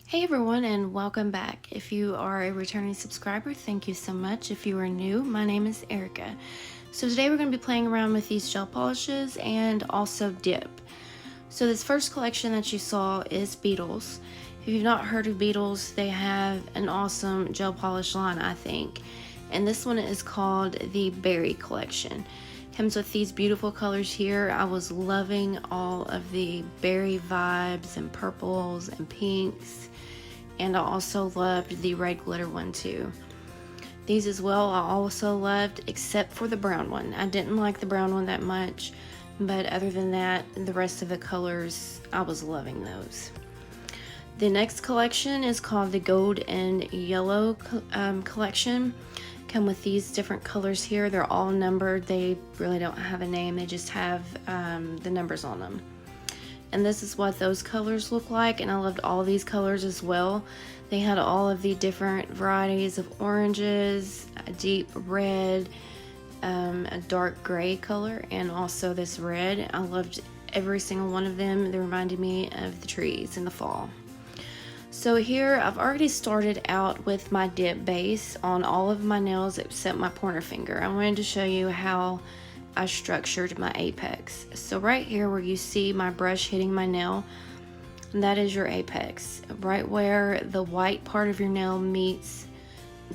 Hey everyone, and welcome back. If you are a returning subscriber, thank you so much. If you are new, my name is Erica. So today we're going to be playing around with these gel polishes and also dip. So this first collection that you saw is Beetles. If you've not heard of Beetles, they have an awesome gel polish line, I think. And this one is called the Berry Collection. Comes with these beautiful colors here. I was loving all of the berry vibes and purples and pinks. And I also loved the red glitter one too. These as well I also loved, except for the brown one. I didn't like the brown one that much, but other than that, the rest of the colors, I was loving those. The next collection is called the Gold and Yellow collection. Come with these different colors here. They're all numbered. They really don't have a name. They just have the numbers on them. And this is what those colors look like, and I loved all these colors as well. They had all of the different varieties of oranges, a deep red, a dark gray color, and also this red. I loved every single one of them. They reminded me of the trees in the fall. So here I've already started out with my dip base on all of my nails except my pointer finger. I wanted to show you how I structured my apex. So right here where you see my brush hitting my nail, that is your apex. Right where the white part of your nail meets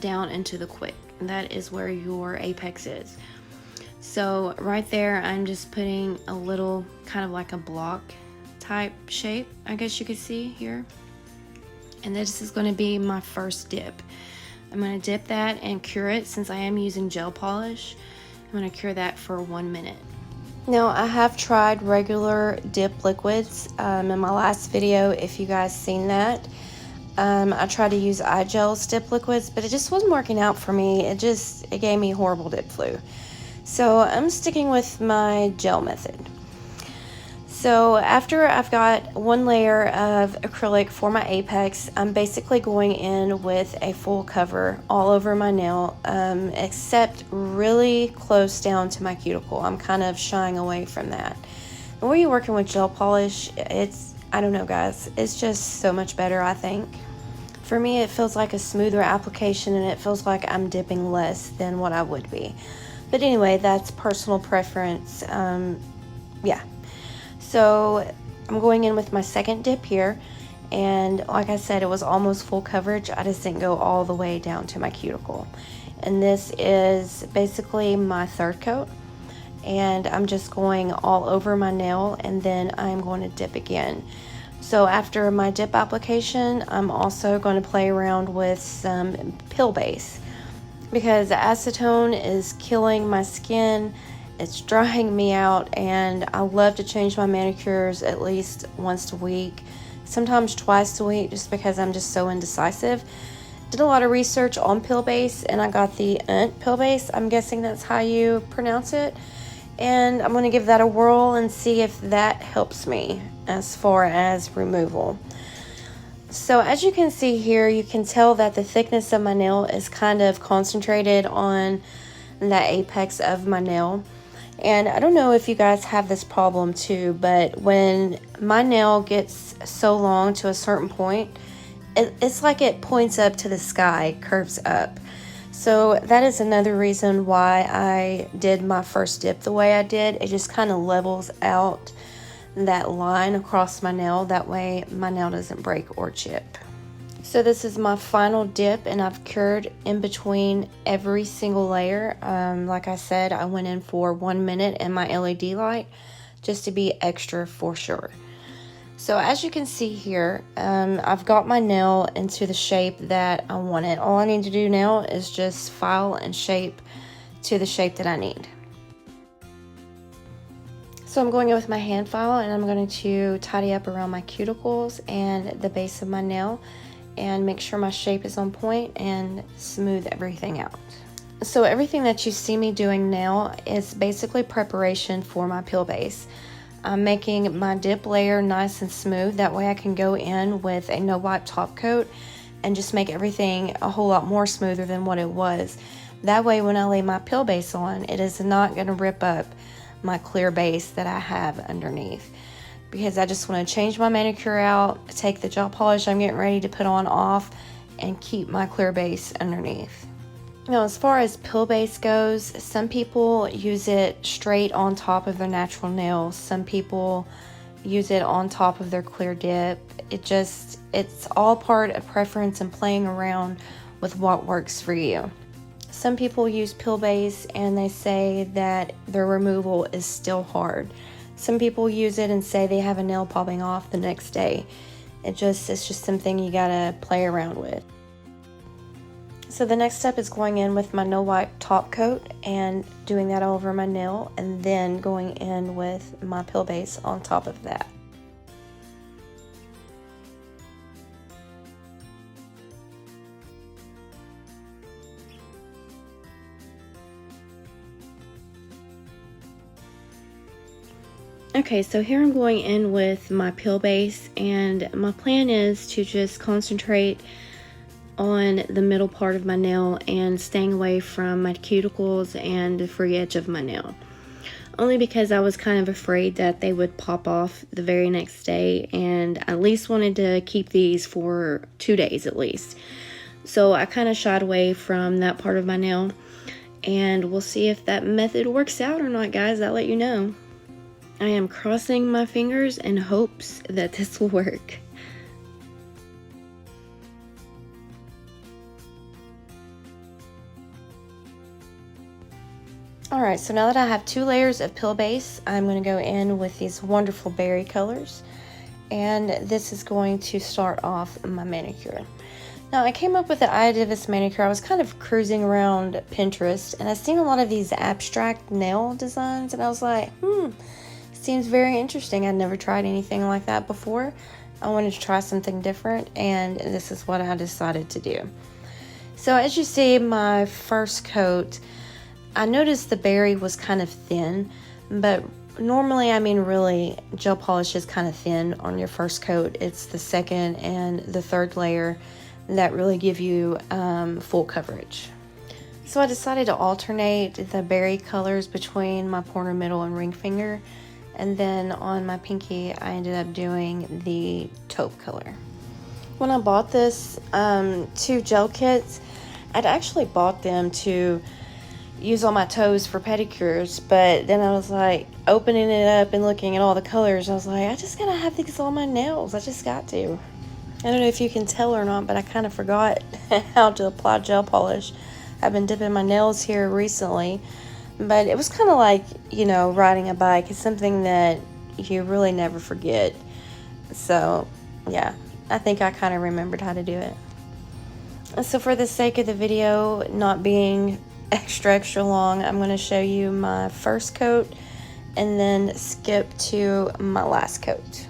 down into the quick, that is where your apex is. So right there I'm just putting a little kind of like a block type shape, I guess you could see here. And this is going to be my first dip. I'm going to dip that and cure it. Since I am using gel polish, I'm going to cure that for 1 minute. Now I have tried regular dip liquids in my last video, if you guys seen that. I tried to use Igel's dip liquids, but it just wasn't working out for me. It gave me horrible dip flu. So I'm sticking with my gel method. So after I've got one layer of acrylic for my apex, I'm basically going in with a full cover all over my nail, except really close down to my cuticle. I'm kind of shying away from that. And when you're working with gel polish, I don't know guys, it's just so much better, I think. For me, it feels like a smoother application, and it feels like I'm dipping less than what I would be. But anyway, that's personal preference. Yeah. So I'm going in with my second dip here, and like I said, it was almost full coverage. I just didn't go all the way down to my cuticle. And this is basically my third coat, and I'm just going all over my nail, and then I'm going to dip again. So after my dip application, I'm also going to play around with some pill base, because the acetone is killing my skin. It's drying me out, and I love to change my manicures at least once a week, sometimes twice a week, just because I'm just so indecisive. Did a lot of research on pill base, and I got the pill base. I'm guessing that's how you pronounce it. And I'm going to give that a whirl and see if that helps me as far as removal. So as you can see here, you can tell that the thickness of my nail is kind of concentrated on the apex of my nail. And I don't know if you guys have this problem too, but when my nail gets so long to a certain point, it's like it points up to the sky, curves up. So that is another reason why I did my first dip the way I did. It just kind of levels out that line across my nail. That way my nail doesn't break or chip. So this is my final dip, and I've cured in between every single layer. Like I said, I went in for 1 minute in my LED light just to be extra for sure. So as you can see here, I've got my nail into the shape that I want it. All I need to do now is just file and shape to the shape that I need. So I'm going in with my hand file, and I'm going to tidy up around my cuticles and the base of my nail, and make sure my shape is on point and smooth everything out. So everything that you see me doing now is basically preparation for my peel base. I'm making my dip layer nice and smooth. That way I can go in with a no wipe top coat and just make everything a whole lot more smoother than what it was. That way when I lay my peel base on, it is not going to rip up my clear base that I have underneath. because I just want to change my manicure out, take the gel polish I'm getting ready to put on off, and keep my clear base underneath. Now, as far as pill base goes, some people use it straight on top of their natural nails. Some people use it on top of their clear dip. It's all part of preference and playing around with what works for you. Some people use pill base and they say that their removal is still hard. Some people use it and say they have a nail popping off the next day. It's just something you gotta play around with. So the next step is going in with my no wipe top coat and doing that all over my nail, and then going in with my pill base on top of that. Okay, so here I'm going in with my pill base, and my plan is to just concentrate on the middle part of my nail and staying away from my cuticles and the free edge of my nail. Only because I was kind of afraid that they would pop off the very next day, and I at least wanted to keep these for 2 days at least. So I kind of shied away from that part of my nail, and we'll see if that method works out or not, guys. I'll let you know. I am crossing my fingers in hopes that this will work. Alright, so now that I have 2 layers of pill base, I'm going to go in with these wonderful berry colors. And this is going to start off my manicure. Now, I came up with the idea of this manicure. I was kind of cruising around Pinterest, and I seen a lot of these abstract nail designs, and I was like, seems very interesting. I'd never tried anything like that before. I wanted to try something different, and this is what I decided to do. So as you see, my first coat, I noticed the berry was kind of thin, but normally, really, gel polish is kind of thin on your first coat. It's the second and the third layer that really give you full coverage. So I decided to alternate the berry colors between my pointer, middle, and ring finger. And then on my pinky, I ended up doing the taupe color. When I bought this 2 gel kits, I'd actually bought them to use on my toes for pedicures, but then I was like opening it up and looking at all the colors. I was like, I just gotta have these on my nails. I just got to. I don't know if you can tell or not, but I kind of forgot how to apply gel polish. I've been dipping my nails here recently, but it was kind of like, riding a bike. It's something that you really never forget. So yeah, I think I kind of remembered how to do it. So for the sake of the video not being extra long, I'm going to show you my first coat and then skip to my last coat.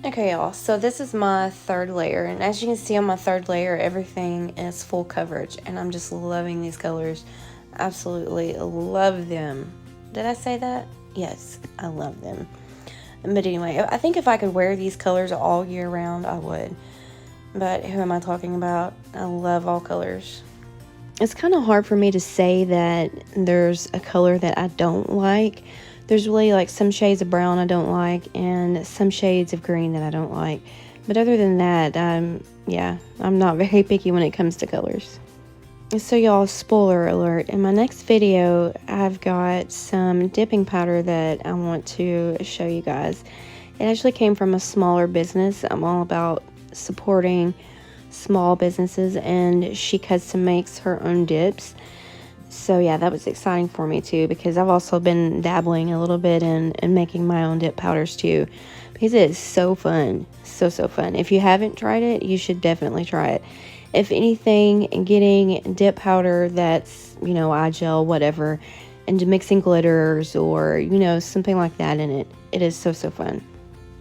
Okay, y'all, so this is my third layer, and as you can see on my third layer, everything is full coverage, and I'm just loving these colors. Absolutely love them. Did I say that? Yes, I love them. But anyway, I think if I could wear these colors all year round, I would. But who am I talking about? I love all colors. It's kind of hard for me to say that there's a color that I don't like. There's really like some shades of brown I don't like and some shades of green that I don't like. But other than that, I'm not very picky when it comes to colors. So y'all, spoiler alert, in my next video, I've got some dipping powder that I want to show you guys. It actually came from a smaller business. I'm all about supporting small businesses, and she custom makes her own dips. So yeah, that was exciting for me too, because I've also been dabbling a little bit in making my own dip powders too, because it is so fun. So fun. If you haven't tried it, you should definitely try it. If anything, getting dip powder that's, iGel, whatever, and mixing glitters or, something like that in it, it is so fun.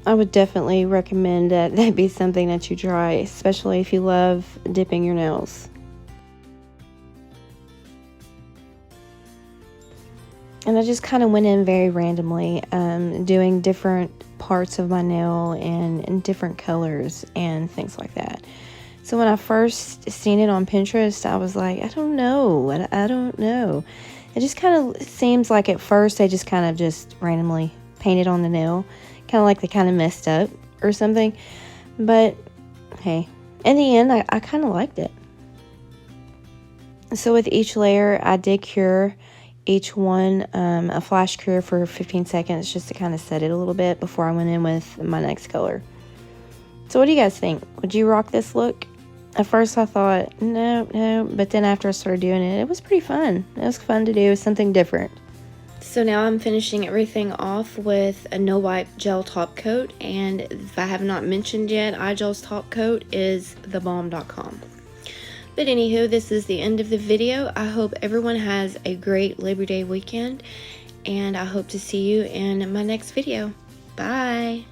I would definitely recommend that be something that you try, especially if you love dipping your nails. And I just kind of went in very randomly, doing different parts of my nail and in different colors and things like that. So when I first seen it on Pinterest, I was like, I don't know. I don't know. It just kind of seems like at first they just kind of just randomly painted on the nail. Kind of like they kind of messed up or something. But hey, in the end, I kind of liked it. So with each layer, I did cure each one a flash cure for 15 seconds just to kind of set it a little bit before I went in with my next color. So what do you guys think? Would you rock this look? At first I thought, no, but then after I started doing it, it was pretty fun. It was fun to do, something different. So now I'm finishing everything off with a no wipe gel top coat, and if I have not mentioned yet, iGel's top coat is thebomb.com. But anywho, this is the end of the video. I hope everyone has a great Labor Day weekend, and I hope to see you in my next video. Bye!